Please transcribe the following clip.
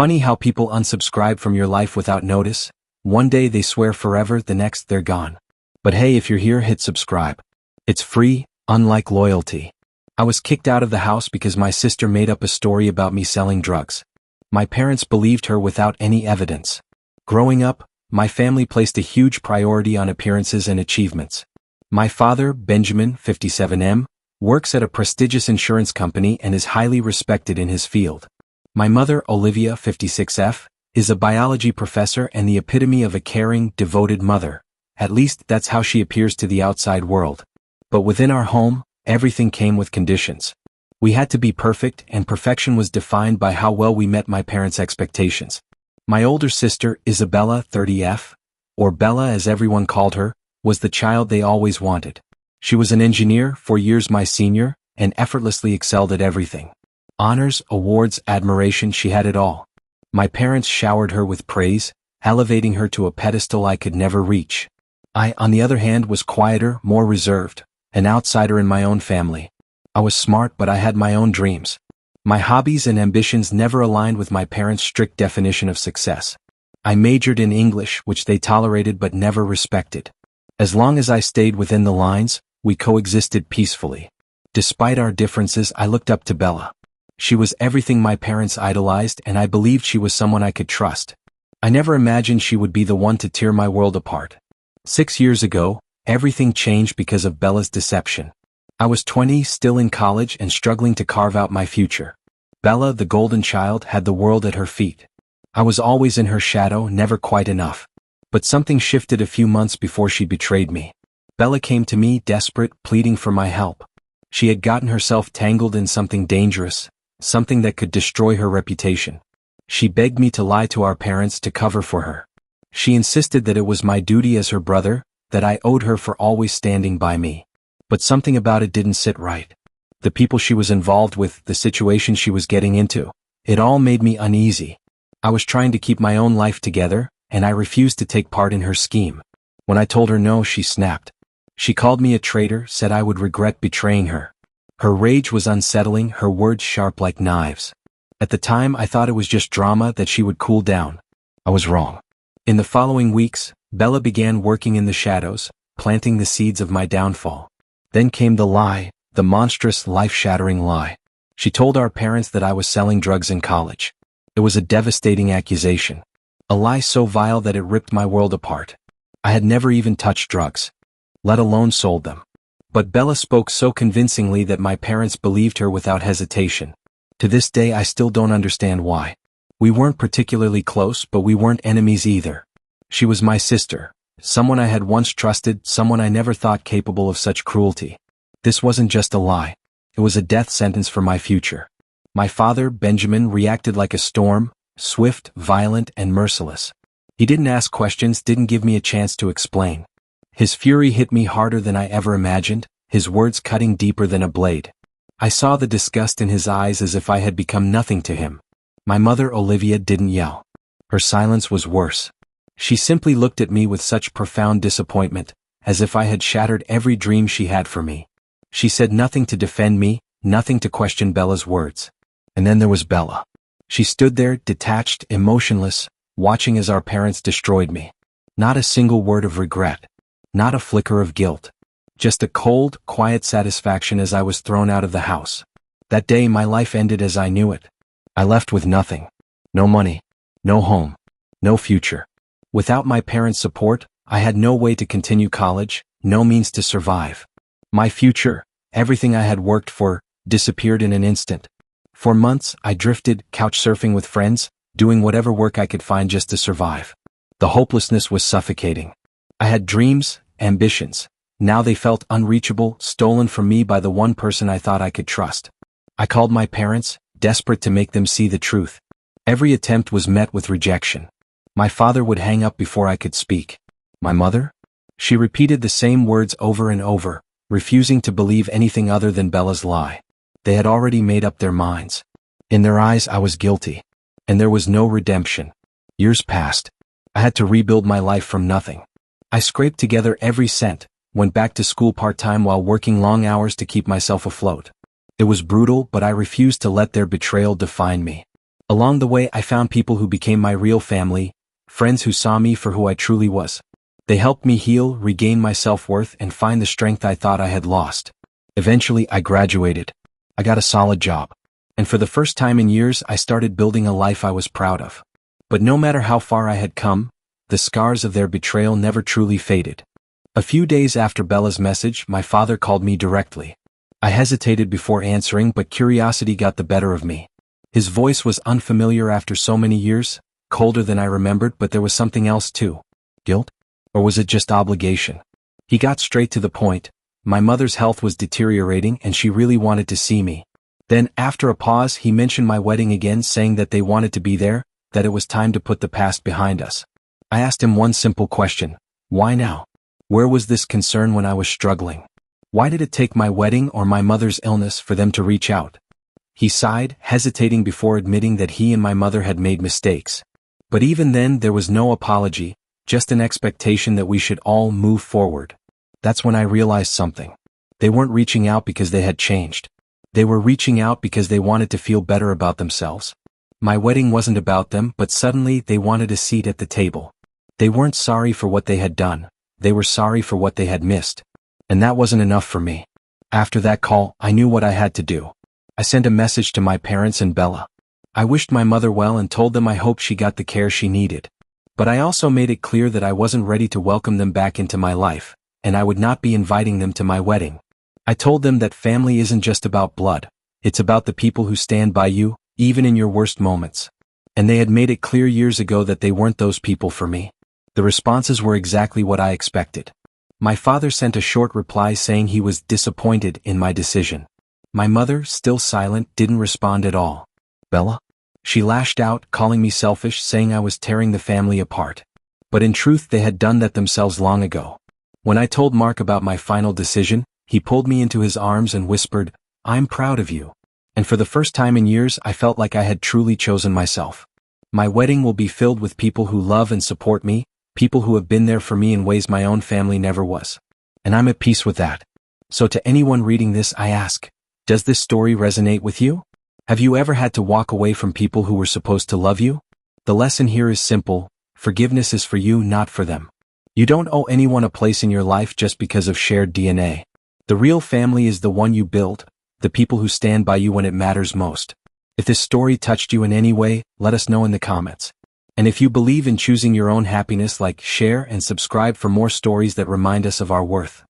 funny how people unsubscribe from your life without notice. One day they swear forever, the next they're gone. But hey, if you're here, hit subscribe. It's free, unlike loyalty. I was kicked out of the house because my sister made up a story about me selling drugs. My parents believed her without any evidence. Growing up, my family placed a huge priority on appearances and achievements. My father, Benjamin, 57M, works at a prestigious insurance company and is highly respected in his field. My mother, Olivia, 56F, is a biology professor and the epitome of a caring, devoted mother. At least that's how she appears to the outside world. But within our home, everything came with conditions. We had to be perfect, and perfection was defined by how well we met my parents' expectations. My older sister, Isabella, 30F, or Bella as everyone called her, was the child they always wanted. She was an engineer, 4 years my senior, and effortlessly excelled at everything. Honors, awards, admiration, she had it all. My parents showered her with praise, elevating her to a pedestal I could never reach. I, on the other hand, was quieter, more reserved, an outsider in my own family. I was smart, but I had my own dreams. My hobbies and ambitions never aligned with my parents' strict definition of success. I majored in English, which they tolerated but never respected. As long as I stayed within the lines, we coexisted peacefully. Despite our differences, I looked up to Bella. She was everything my parents idolized, and I believed she was someone I could trust. I never imagined she would be the one to tear my world apart. 6 years ago, everything changed because of Bella's deception. I was 20, still in college and struggling to carve out my future. Bella, the golden child, had the world at her feet. I was always in her shadow, never quite enough. But something shifted a few months before she betrayed me. Bella came to me, desperate, pleading for my help. She had gotten herself tangled in something dangerous, something that could destroy her reputation. She begged me to lie to our parents to cover for her. She insisted that it was my duty as her brother, that I owed her for always standing by me. But something about it didn't sit right. The people she was involved with, the situation she was getting into, it all made me uneasy. I was trying to keep my own life together, and I refused to take part in her scheme. When I told her no, she snapped. She called me a traitor, said I would regret betraying her. Her rage was unsettling, her words sharp like knives. At the time, I thought it was just drama, that she would cool down. I was wrong. In the following weeks, Bella began working in the shadows, planting the seeds of my downfall. Then came the lie, the monstrous, life-shattering lie. She told our parents that I was selling drugs in college. It was a devastating accusation. A lie so vile that it ripped my world apart. I had never even touched drugs, let alone sold them. But Bella spoke so convincingly that my parents believed her without hesitation. To this day, I still don't understand why. We weren't particularly close, but we weren't enemies either. She was my sister, someone I had once trusted, someone I never thought capable of such cruelty. This wasn't just a lie. It was a death sentence for my future. My father, Benjamin, reacted like a storm, swift, violent, and merciless. He didn't ask questions, didn't give me a chance to explain. His fury hit me harder than I ever imagined, his words cutting deeper than a blade. I saw the disgust in his eyes, as if I had become nothing to him. My mother, Olivia, didn't yell. Her silence was worse. She simply looked at me with such profound disappointment, as if I had shattered every dream she had for me. She said nothing to defend me, nothing to question Bella's words. And then there was Bella. She stood there, detached, emotionless, watching as our parents destroyed me. Not a single word of regret. Not a flicker of guilt. Just a cold, quiet satisfaction as I was thrown out of the house. That day my life ended as I knew it. I left with nothing. No money. No home. No future. Without my parents' support, I had no way to continue college, no means to survive. My future, everything I had worked for, disappeared in an instant. For months, I drifted, couch surfing with friends, doing whatever work I could find just to survive. The hopelessness was suffocating. I had dreams, ambitions. Now they felt unreachable, stolen from me by the one person I thought I could trust. I called my parents, desperate to make them see the truth. Every attempt was met with rejection. My father would hang up before I could speak. My mother? She repeated the same words over and over, refusing to believe anything other than Bella's lie. They had already made up their minds. In their eyes, I was guilty. And there was no redemption. Years passed. I had to rebuild my life from nothing. I scraped together every cent, went back to school part-time while working long hours to keep myself afloat. It was brutal, but I refused to let their betrayal define me. Along the way I found people who became my real family, friends who saw me for who I truly was. They helped me heal, regain my self-worth, and find the strength I thought I had lost. Eventually I graduated. I got a solid job. And for the first time in years I started building a life I was proud of. But no matter how far I had come, the scars of their betrayal never truly faded. A few days after Bella's message, my father called me directly. I hesitated before answering, but curiosity got the better of me. His voice was unfamiliar after so many years, colder than I remembered, but there was something else too. Guilt? Or was it just obligation? He got straight to the point. My mother's health was deteriorating and she really wanted to see me. Then, after a pause, he mentioned my wedding again, saying that they wanted to be there, that it was time to put the past behind us. I asked him one simple question. Why now? Where was this concern when I was struggling? Why did it take my wedding or my mother's illness for them to reach out? He sighed, hesitating before admitting that he and my mother had made mistakes. But even then there was no apology, just an expectation that we should all move forward. That's when I realized something. They weren't reaching out because they had changed. They were reaching out because they wanted to feel better about themselves. My wedding wasn't about them, but suddenly they wanted a seat at the table. They weren't sorry for what they had done. They were sorry for what they had missed. And that wasn't enough for me. After that call, I knew what I had to do. I sent a message to my parents and Bella. I wished my mother well and told them I hoped she got the care she needed. But I also made it clear that I wasn't ready to welcome them back into my life, and I would not be inviting them to my wedding. I told them that family isn't just about blood. It's about the people who stand by you, even in your worst moments. And they had made it clear years ago that they weren't those people for me. The responses were exactly what I expected. My father sent a short reply saying he was disappointed in my decision. My mother, still silent, didn't respond at all. Bella? She lashed out, calling me selfish, saying I was tearing the family apart. But in truth they had done that themselves long ago. When I told Mark about my final decision, he pulled me into his arms and whispered, "I'm proud of you." And for the first time in years I felt like I had truly chosen myself. My wedding will be filled with people who love and support me, people who have been there for me in ways my own family never was. And I'm at peace with that. So to anyone reading this I ask, does this story resonate with you? Have you ever had to walk away from people who were supposed to love you? The lesson here is simple. Forgiveness is for you, not for them. You don't owe anyone a place in your life just because of shared DNA. The real family is the one you build, the people who stand by you when it matters most. If this story touched you in any way, let us know in the comments. And if you believe in choosing your own happiness, like, share, and subscribe for more stories that remind us of our worth.